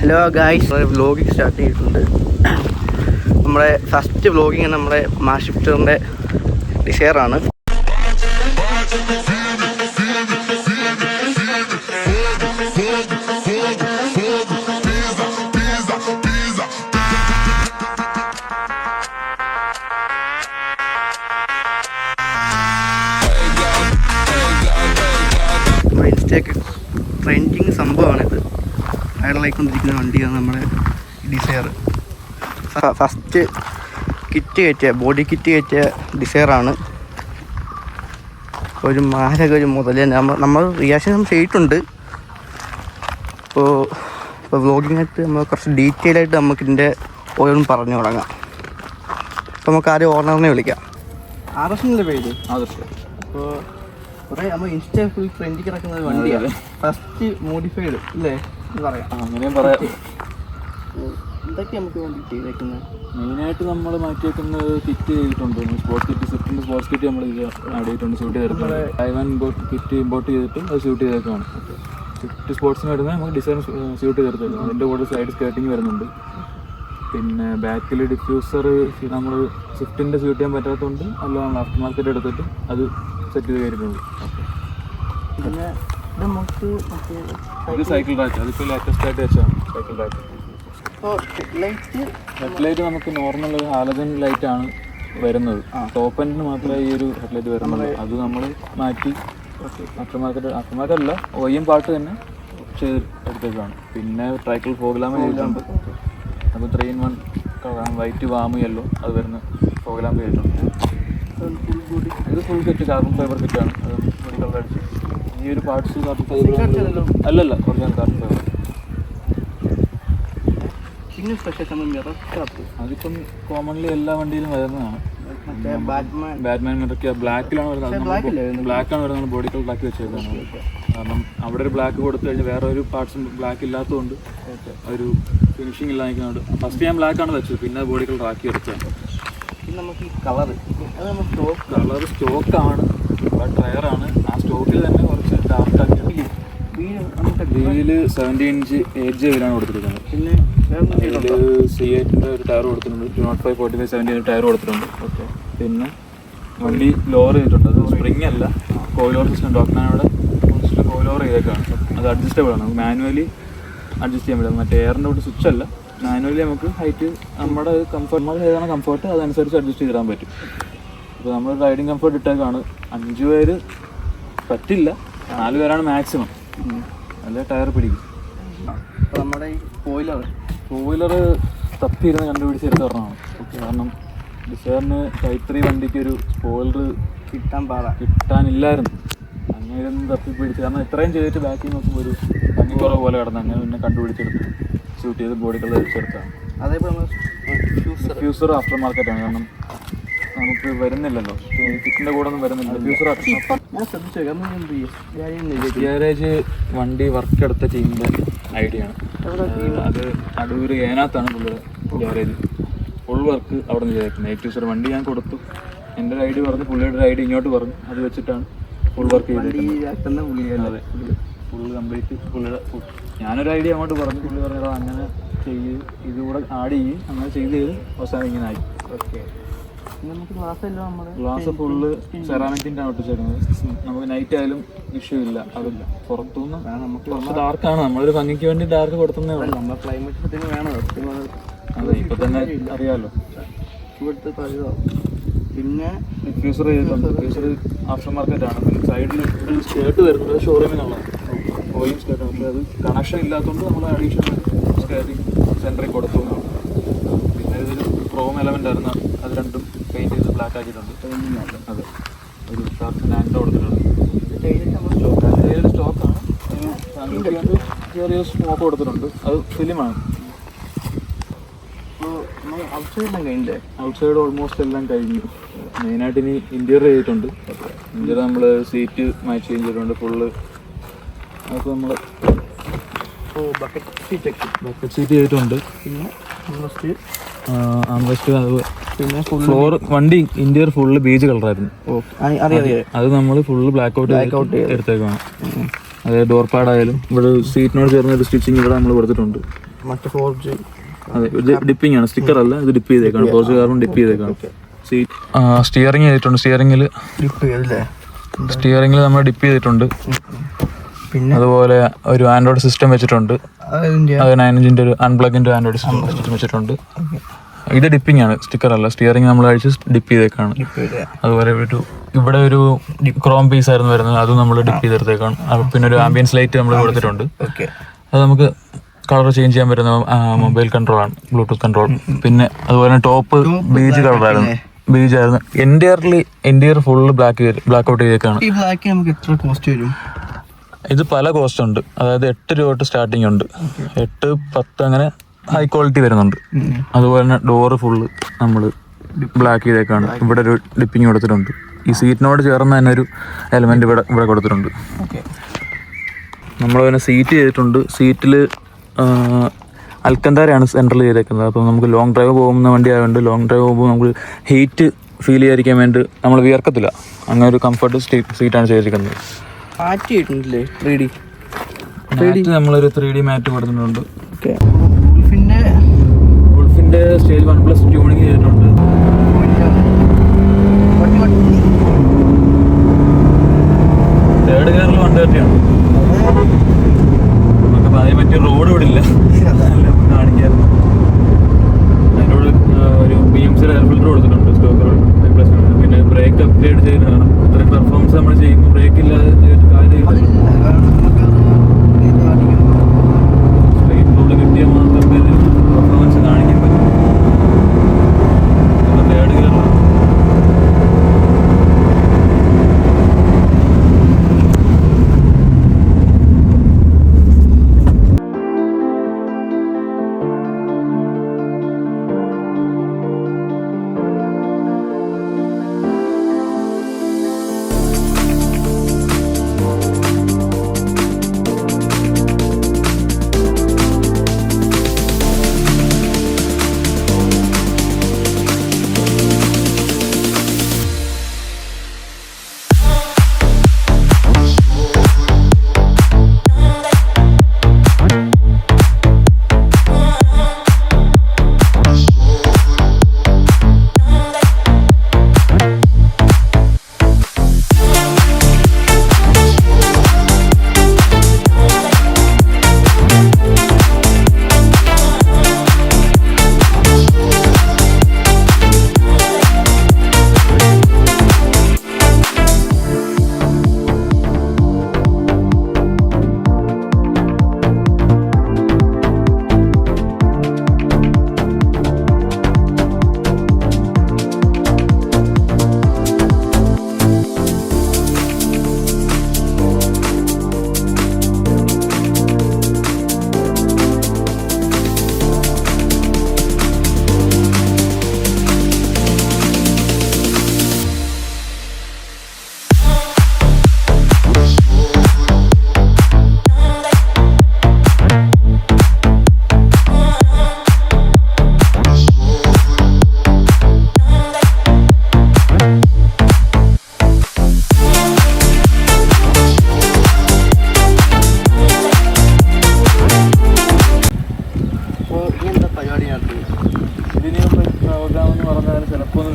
Hello guys, vlogging start ചെയ്തിട്ടുണ്ട്. നമ്മുടെ first vlogging നമ്മുടെ മാഷിഫ്റ്ററിൻ്റെ ഡിസയറാണ്. നമ്മുടെ ഇൻസ്റ്റയൊക്കെ ട്രെൻഡിങ് സംഭവമാണിത്. വൈറലായിക്കൊണ്ടിരിക്കുന്ന വണ്ടിയാണ് നമ്മുടെ ഡിസയർ. ഫസ്റ്റ് കിറ്റ് കയറ്റിയ ബോഡി കിറ്റ് കയറ്റിയ ഡിസയറാണ്. ഒരു മാരക ഒരു മുതലേ നമ്മൾ റിയാക്ഷൻ ചെയ്തിട്ടുണ്ട്. ഇപ്പോൾ വ്ലോഗിങ്ങായിട്ട് നമ്മൾ കുറച്ച് ഡീറ്റെയിൽ ആയിട്ട് നമുക്കിതിൻ്റെ ഓരോന്നും പറഞ്ഞു തുടങ്ങാം. അപ്പോൾ നമുക്ക് ആദ്യം ഓണറിനെ വിളിക്കാം. ആദർശിൻ്റെ പേര് ആദർശ്. അപ്പോൾ കുറേ നമ്മൾ ഇൻസ്റ്റ ഫുൾ ട്രെൻഡിൽ കിടക്കുന്ന ഒരു വണ്ടിയാണ്. ഫസ്റ്റ് മോഡിഫൈഡ് അല്ലേ പറയാം, അങ്ങനെയും പറയാം. എന്തൊക്കെ നമുക്ക് വേണ്ടി ചെയ്തേക്കുന്നത്? മെയിനായിട്ട് നമ്മൾ മാറ്റി വെക്കുന്നത് കിറ്റ് ചെയ്തിട്ടുണ്ട്. സ്പോർട്സ് കിറ്റ്, സ്വിഫ്റ്റിൻ്റെ സ്പോർട്സ് കിറ്റ് നമ്മൾ ഇത് ആഡ് ചെയ്തിട്ടുണ്ട്. ഷൂട്ട് ചെയ്തിട്ടുണ്ട്. ടൈവാൻ കിറ്റ് ഇമ്പോർട്ട് ചെയ്തിട്ടും അത് ഷൂട്ട് ചെയ്തേക്കാണ്. സ്വിഫ്റ്റ് സ്പോർട്സിന് വരുന്നത് നമുക്ക് ഡിസൈൻ ഷൂട്ട് ചെയ്തിട്ടുണ്ട്. അതിൻ്റെ കൂടെ സൈഡ് സ്കേർട്ടിങ് വരുന്നുണ്ട്. പിന്നെ ബാക്കിൽ ഡിഫ്യൂസർ നമ്മൾ സ്വിഫ്റ്റിൻ്റെ ഷൂട്ട് ചെയ്യാൻ പറ്റാത്തതുകൊണ്ട് അല്ല നമ്മൾ ആഫ്റ്റർ മാർക്കറ്റ് എടുത്തിട്ട് അത് സെറ്റ് ചെയ്ത് കയറിയിട്ടുണ്ട്. പിന്നെ ഇത് സൈക്കിൾ റാക്ക്, അതിപ്പോൾ ലേറ്റസ്റ്റ് ആയിട്ട് വെച്ചാണ് സൈക്കിൾ റാക്ക്. ഹെഡ്ലൈറ്റ് നമുക്ക് നോർമൽ ഹാലജൻ ലൈറ്റാണ് വരുന്നത്. ടോപ്പ് എൻഡിന് മാത്രമേ ഈ ഒരു ഹെഡ്ലൈറ്റ് വരുന്നുള്ളൂ. അത് നമ്മൾ മാറ്റി ആഫ്റ്റർ മാർക്കറ്റ് അല്ല OEM പാർട്ട് തന്നെ ചെയ്ത് എടുത്തേക്കാണ്. പിന്നെ ട്രൈക്കിൾ ഫോഗ്ലാമ ചെയ്തിട്ടുണ്ട്. അപ്പോൾ 3-in-1 വൈറ്റ് വാം യെല്ലോ അത് വരുന്ന ഫോഗ്ലാമ ചെയ്തിട്ടുണ്ട്. ഇത് ഫുൾ സെറ്റ് കാർബൺ ഫൈബർ സെറ്റാണ്. അത് പൊടി കളർ അടിച്ച് ഈ ഒരു പാർട്സ് കാർബൺ ഫൈബർ അല്ലല്ല ഒറിജിനൽ കാർബൺ ഫൈബർ. അതിപ്പം കോമൺലി എല്ലാ വണ്ടിയിലും വരുന്നതാണ്. ബാറ്റ്മാൻ മിറക്ക ബ്ലാക്കിലാണ് വരുന്നത്. ബ്ലാക്കാണ് വരുന്നത്. ബോഡി കളർ ബ്ലാക്ക് വെച്ചേക്കാണ്. കാരണം അവിടെ ഒരു ബ്ലാക്ക് കൊടുത്തു കഴിഞ്ഞാൽ വേറെ ഒരു പാർട്സും ബ്ലാക്ക് ഇല്ലാത്തതുകൊണ്ട് ഒരു ഫിനിഷിങ് ഇല്ലാതിരിക്കുന്നുണ്ട്. ഫസ്റ്റ് ഞാൻ ബ്ലാക്കാണ് വെച്ചത്, പിന്നെ ബോഡി കളർ ആക്കി എടുത്തതാണ്. പിന്നെ നമുക്ക് ഈ കളർ സ്റ്റോക്കാണ്, ടയറാണ്. ആ സ്റ്റോക്കിൽ തന്നെ കുറച്ച് ഡാർക്ക് ആക്കി വീല് 70 ഇഞ്ച് ഏജ് വീലാണ് കൊടുത്തിരിക്കുന്നത്. പിന്നെ C8ൻ്റെ ഒരു ടയർ കൊടുത്തിട്ടുണ്ട്. 205 45 70 ടയർ കൊടുത്തിട്ടുണ്ട്. ഓക്കെ. പിന്നെ വണ്ടി ലോവർ ചെയ്തിട്ടുണ്ട്. അത് സ്പ്രിങ് അല്ല, കോയിലോർ സിസ്റ്റം. ഡോക്ടറിനോട് കോയിലോർ ചെയ്തേക്കാണ്. അത് അഡ്ജസ്റ്റബിൾ ആണ്. മാനുവലി അഡ്ജസ്റ്റ് ചെയ്യാൻ പറ്റും. മറ്റേ എയറിൻ്റെ കൂടെ സ്വിച്ച് അല്ല, മാനുവലി നമുക്ക് ഹൈറ്റ് നമ്മുടെ കംഫർട്ട് നമ്മൾ ഏതാണ് കംഫർട്ട് അതനുസരിച്ച് അഡ്ജസ്റ്റ് ചെയ്തിടാൻ പറ്റും. ഇപ്പോൾ നമ്മൾ റൈഡിങ് കംഫർട്ട് ഇട്ടേക്കാണ്. 5 പേര് പറ്റില്ല, 4 പേരാണ് മാക്സിമം. നല്ല ടയർ പിടിക്കും. അപ്പോൾ നമ്മുടെ ഈ ഫോർ തപ്പിയിരുന്ന് കണ്ടുപിടിച്ചെടുത്ത് പറഞ്ഞതാണ്. കാരണം ഡിസയറിന് ടൈപ്പ് 3 വണ്ടിക്ക് ഒരു സ്പോയിലർ കിട്ടാനില്ലായിരുന്നു. അങ്ങനെ തപ്പിപ്പിടിച്ച്, കാരണം ഇത്രയും ചെയ്തിട്ട് ബാക്കിൽ നോക്കുമ്പോൾ ഒരു ഭംഗിക്കുറവ് പോലെ കിടന്നു. അങ്ങനെ പിന്നെ കണ്ടുപിടിച്ചെടുത്ത് ഷൂട്ട് ചെയ്ത് ബോഡി കളർ വെച്ചെടുത്താണ്. അതേപോലെ നമ്മൾ ഡിഫ്യൂസർ ആഫ്റ്റർ മാർക്കറ്റാണ്. കാരണം നമുക്ക് വരുന്നില്ലല്ലോ, കിറ്റിൻ്റെ കൂടെ ഒന്നും വരുന്നില്ല. ഡിഫ്യൂസർ ഗ്യാരേജ് വണ്ടി വർക്ക് എടുത്ത ടീമിൻ്റെ ഐഡിയ ആണ്. അത് അടൂർ ഏനാത്താണ് പുള്ളിയുടെ ഗ്യാരേജ്. ഫുൾ വർക്ക് അവിടെ നിന്ന് ചെയ്തേക്കുന്നത്. ഡിഫ്യൂസർ വണ്ടി ഞാൻ കൊടുത്തു, എൻ്റെ ഒരു ഐഡിയ പറഞ്ഞു, പുള്ളിയുടെ ഒരു ഐഡിയ ഇങ്ങോട്ട് പറഞ്ഞു. അത് വെച്ചിട്ടാണ് ഫുൾ വർക്ക് ചെയ്തേക്കുന്നത്. അതെ, ഫുൾ കംപ്ലീറ്റ് പുള്ളിയുടെ. ഞാനൊരു ഐഡിയ അങ്ങോട്ട് പറഞ്ഞു, പുള്ളി പറഞ്ഞത് അങ്ങനെ ചെയ്ത് ഇതുകൂടെ ആഡ് ചെയ്യും. അങ്ങനെ ചെയ്ത് അവസാനം ഇങ്ങനെ ആയി. ഓക്കെ. നമുക്ക് ഗ്ലാസ് ഫുള്ള് സെറാമിക്കിൻ്റെ ആണ് ഒട്ടിച്ചേക്കുന്നത്. നമുക്ക് നൈറ്റ് ആയാലും ഇഷ്യൂ ഇല്ല. അതില്ല, പുറത്തുനിന്ന് നമുക്ക് കുറച്ച് ഡാർക്കാണ്. നമ്മളൊരു ഭംഗിക്ക് വേണ്ടി ഡാർക്ക് കൊടുത്തേ ഉള്ളൂ. നമ്മുടെ ക്ലൈമറ്റ് വേണം. അതെ, ഇപ്പം തന്നെ അറിയാമല്ലോ. പിന്നെ ഡിഫ്യൂസർ ചെയ്തിട്ടുണ്ട്. ഡിഫ്യൂസർ ആഫ്റ്റർ മാർക്കറ്റാണ്. പിന്നെ സൈഡിൽ ഒരു സ്കേർട്ട് വരുന്നത് ഷോറൂമിനുള്ളതാണ്. OEM സ്കേർട്ടാണ്. പക്ഷേ അത് കണക്ഷൻ ഇല്ലാത്തതുകൊണ്ട് നമ്മൾ അഡീഷണൽ സ്കേർട്ടിങ് സെൻറ്ററിൽ കൊടുത്തു. പിന്നെ ഇതൊരു ക്രോം എലമെൻ്റ് ആയിരുന്നു. അത് രണ്ടും പെയിൻറ്റ് ചെയ്ത് ബ്ലാക്ക് ആക്കിയിട്ടുണ്ട്. അതെ, ഒരു ഷാർപ്പ് ഹാൻഡ് കൊടുത്തിട്ടുണ്ട്. ടൈലിൻ്റെ സ്റ്റോക്കാണ്. ഒരു ചെറിയ സ്മോക്ക് കൊടുത്തിട്ടുണ്ട്. അത് ഫിലിമാണ്. ഔട്ട്സൈഡ് ഓൾമോസ്റ്റ് എല്ലാം കഴിഞ്ഞു. മെയിനായിട്ട് ഇനി ഇൻറ്റീരിയർ ചെയ്തിട്ടുണ്ട്. ഇൻറ്റീരിയർ നമ്മൾ സീറ്റ് മാച്ച് ചെയ്തിട്ടുണ്ട് ഫുള്ള്. അതൊക്കെ നമ്മൾ ബക്കറ്റ് സീറ്റ് ചെയ്തിട്ടുണ്ട്. പിന്നെ പിന്നെ ഫ്ലോർ വണ്ടി ഇന്റീരിയർ ഫുള്ള് ബീച്ച് കളറായിരുന്നു. അത് നമ്മൾ ഫുള്ള് ബ്ലാക്ക് ഔട്ട് എടുത്തേക്കാണ്. അതായത് ഡോർ പാഡ് ആയാലും ഇവിടെ സീറ്റിനോട് ചേർന്ന ഒരു സ്റ്റിച്ചിങ് ഇവിടെ നമ്മൾ കൊടുത്തിട്ടുണ്ട്. മറ്റേ 4G. അതെ, ഇത് ഡിപ്പിംഗ് ആണ്, സ്റ്റിക്കർ അല്ല, ഇത് ഡിപ്പ് ചെയ്തേക്കാണ്. 4G കാർബൺ ഡിപ്പ് ചെയ്തേക്കാണ്. സീറ്റ് സ്റ്റിയറിംഗ് ചെയ്തിട്ടുണ്ട്. സ്റ്റിയറിംഗിൽ നമ്മൾ ഡിപ്പ് ചെയ്തിട്ടുണ്ട്. പിന്നെ അതുപോലെ ഒരു ആൻഡ്രോയിഡ് സിസ്റ്റം വെച്ചിട്ടുണ്ട്. അത് 9 ഇഞ്ചിൻ്റെ ഒരു അൺപ്ലഗിൻ്റെ ആൻഡ്രോയിഡ് സിസ്റ്റം വെച്ചിട്ടുണ്ട്. ഇത് ഡിപ്പിംഗ് ആണ്, സ്റ്റിക്കർ അല്ല. സ്റ്റിയറിംഗ് നമ്മൾ അഴിച്ച് ഡിപ്പ് ചെയ്തേക്കാണ്. അതുപോലെ ഇവിടെ ഒരു ക്രോം പീസ് ആയിരുന്നു വരുന്നത്, അത് നമ്മൾ ഡിപ്പ് ചെയ്തെടുത്തേക്കാണ്. പിന്നെ ഒരു ആംബിയൻസ് ലൈറ്റ് നമ്മൾ കൊടുത്തിട്ടുണ്ട്. അത് നമുക്ക് കളർ ചേഞ്ച് ചെയ്യാൻ പറ്റുന്ന മൊബൈൽ കൺട്രോൾ ആണ്, ബ്ലൂടൂത്ത് കൺട്രോൾ. പിന്നെ അതുപോലെ ടോപ്പ് ബീജ് കളറായിരുന്നു, ബീജ് ആയിരുന്നു. ഇന്റീരിയർ ഫുള്ള് ബ്ലാക്ക് ഔട്ട് ചെയ്തേക്കാണ്. ഈ ബ്ലാക്ക് നമുക്ക് എത്ര കോസ്റ്റ് വരും? ഇത് പല കോസ്റ്റ് ഉണ്ട്. അതായത് 8 രൂപ തൊട്ട് സ്റ്റാർട്ടിങ് ഉണ്ട്. 8, 10 അങ്ങനെ ഹൈ ക്വാളിറ്റി വരുന്നുണ്ട്. അതുപോലെ തന്നെ ഡോറ് ഫുള്ള് നമ്മൾ ബ്ലാക്ക് ചെയ്തേക്കാണ്. ഇവിടെ ഒരു ഡിപ്പിങ് കൊടുത്തിട്ടുണ്ട്. ഈ സീറ്റിനോട് ചേർന്ന് തന്നെ ഒരു എലമെന്റ് ഇവിടെ കൊടുത്തിട്ടുണ്ട്. നമ്മൾ പിന്നെ സീറ്റ് ചെയ്തിട്ടുണ്ട്. സീറ്റിൽ അൽക്കന്താരയാണ് സെൻട്രൽ ചെയ്തേക്കുന്നത്. അപ്പോൾ നമുക്ക് ലോങ് ഡ്രൈവ് പോകുന്ന വണ്ടി ആയതുകൊണ്ട് ലോങ് ഡ്രൈവ് പോകുമ്പോൾ നമുക്ക് ഹീറ്റ് ഫീൽ ചെയ്യാതിരിക്കാൻ വേണ്ടി നമ്മൾ വിയർക്കത്തില്ല. അങ്ങനെ ഒരു കംഫർട്ട് സീറ്റാണ് ചെയ്തിരിക്കുന്നത്. മാറ്റ് നമ്മളൊരു 3D മാറ്റ് കൊടുത്തിട്ടുണ്ട്. ഉൾഫിൻ്റെ സ്റ്റേജ് 1+ ട്യൂണിങ് ചെയ്തിട്ടുണ്ട്. തേർഡ് ഗിയറിൽ 130 ആണ്. നമുക്ക് അതിന് പറ്റിയ റോഡ് ഇവിടെ ഇല്ല കാണിക്കാൻ. അതിനോട് ഒരു BMC എയർ ഫിൽറ്റർ കൊടുത്തിട്ടുണ്ട്, സ്റ്റോക്ക് റീപ്ലേസ്മെന്റ്. പിന്നെ ബ്രേക്ക് അപ്ഗ്രേഡ് ചെയ്തതാണ്. ഇത്രയും പെർഫോമൻസ് നമ്മൾ ചെയ്യുമ്പോൾ ബ്രേക്ക് ഇല്ലാതെ കാര്യമില്ല. സ്ട്രൈറ്റ് റോഡ് കിട്ടിയാൽ മാത്രമേ പെർഫോമൻസ് കാണിക്കാൻ പറ്റും. തേർഡ് ഗിയറിലാണ്.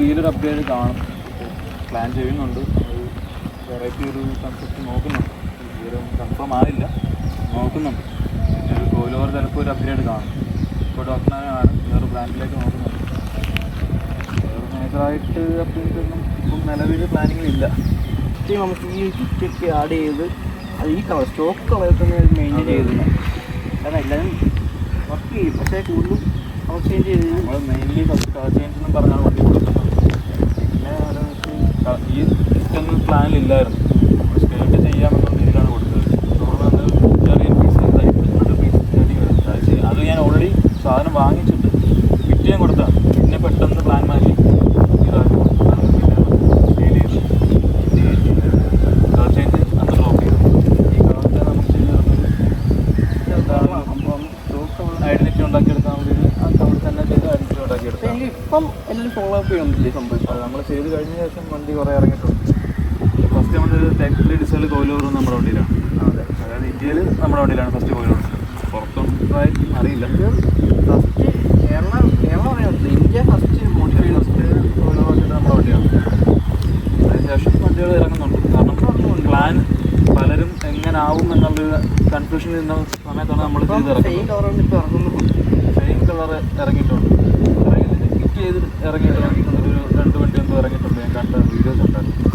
വീലൊരു അപ്ഗ്രേഡ് കാണും, പ്ലാൻ ചെയ്യുന്നുണ്ട്. വെറൈറ്റി ഒരു കൺസെപ്റ്റ് നോക്കുന്നുണ്ട്. തീരെ കൺഫേം ആയില്ല, നോക്കുന്നുണ്ട്. പിന്നെ ഒരു കോയിലോവർ ചിലപ്പോൾ ഒരു അപ്ഗ്രേഡ് കാണും. ഇപ്പോൾ ഡോക്ടറാണ് വേറെ ബ്രാൻഡിലേക്ക് നോക്കുന്നുണ്ട്. വേറെ മേജറായിട്ട് അപ്ഗ്രേഡ് ഒന്നും ഇപ്പം നിലവിൽ പ്ലാനിങ്ങിലില്ല. നമുക്ക് ഈ കിറ്റൊക്കെ ആഡ് ചെയ്ത് അത് ഈ കളർ സ്റ്റോക്ക് കളർ തന്നെ മെയിൻറ്റെയിൻ ചെയ്തില്ല. കാരണം എല്ലാവരും വർക്ക് ചെയ്യും, പക്ഷേ കൂടുതലും കളർ ചേഞ്ച് ചെയ്ത് നമ്മൾ മെയിൻലി ഫസ്റ്റ് കളർ ചേഞ്ച് എന്നും പറഞ്ഞാണ് വണ്ടി കൊടുക്കുന്നത്. പിന്നെ ഈ കിറ്റൊന്നും പ്ലാനിലില്ലായിരുന്നു. നമ്മൾ സ്റ്റേറ്റ് ചെയ്യാമെന്നുള്ള രീതിയിലാണ് കൊടുത്തത്. നമ്മൾ ചെറിയ പീസ് അത് ഞാൻ ഓൾറെഡി സാധനം വാങ്ങിച്ചിട്ട് ഫിറ്റ് ചെയ്യാൻ കൊടുത്തതാണ്. പിന്നെ പെട്ടെന്ന് പ്ലാൻ മാറ്റി ഇതാക്കി ഫീൽ ചെയ്തു. കളർ ചേഞ്ച് അന്ന് ഡ്രോപ്പ് ചെയ്തു. ഈ കളറിൽ നമുക്ക് ചെയ്ത് ഐഡൻറ്റിറ്റി ഉണ്ടാക്കിയെടുക്കാൻ വേണ്ടി ആ കളർ തന്നെ ചെയ്ത് ഐഡൻറ്റിറ്റി ഉണ്ടാക്കിയെടുക്കാം. ഇപ്പം എല്ലാവരും ഫോളോ അപ്പ് ചെയ്യുന്നില്ലേ സംഭവം? അത് നമ്മൾ ചെയ്ത് കഴിഞ്ഞ ശേഷം വണ്ടി കുറേ ഇറങ്ങിയിട്ടുണ്ട്. ഫസ്റ്റ് നമ്മൾ ടൈപ്പ് 3 ഡിസൈനിൽ കോയിലോവർ നമ്മുടെ വണ്ടിയിലാണ്. അതായത് ഇന്ത്യയിൽ നമ്മുടെ വണ്ടിയിലാണ് ഫസ്റ്റ് കോയിലോവർ. പുറത്തുണ്ടായിരിക്കും അറിയില്ല. ഫസ്റ്റ് കേരളം പറയാൻ ഇന്ത്യ ഫസ്റ്റ് മോഡിഫൈ നമ്മുടെ വണ്ടിയാണ്. അതിനുശേഷം വണ്ടികൾ ഇറങ്ങുന്നുണ്ട്. കാരണം പ്ലാൻ പലരും എങ്ങനെ ആവും എന്നുള്ളൊരു കൺഫ്യൂഷൻ ഇരുന്ന സമയത്താണ് നമ്മൾ ഇത് ഇറങ്ങുന്നത്. സെയിം കളർ ഇറങ്ങിയിട്ടുണ്ട്. കിറ്റ് ചെയ്ത് ഇറങ്ങിയിട്ടുണ്ട്. ഒരു 2 വണ്ടി എന്തോ ഇറങ്ങിയിട്ടുണ്ട്. ഞാൻ കണ്ട വീഡിയോസ് ഉണ്ടായിരുന്നു.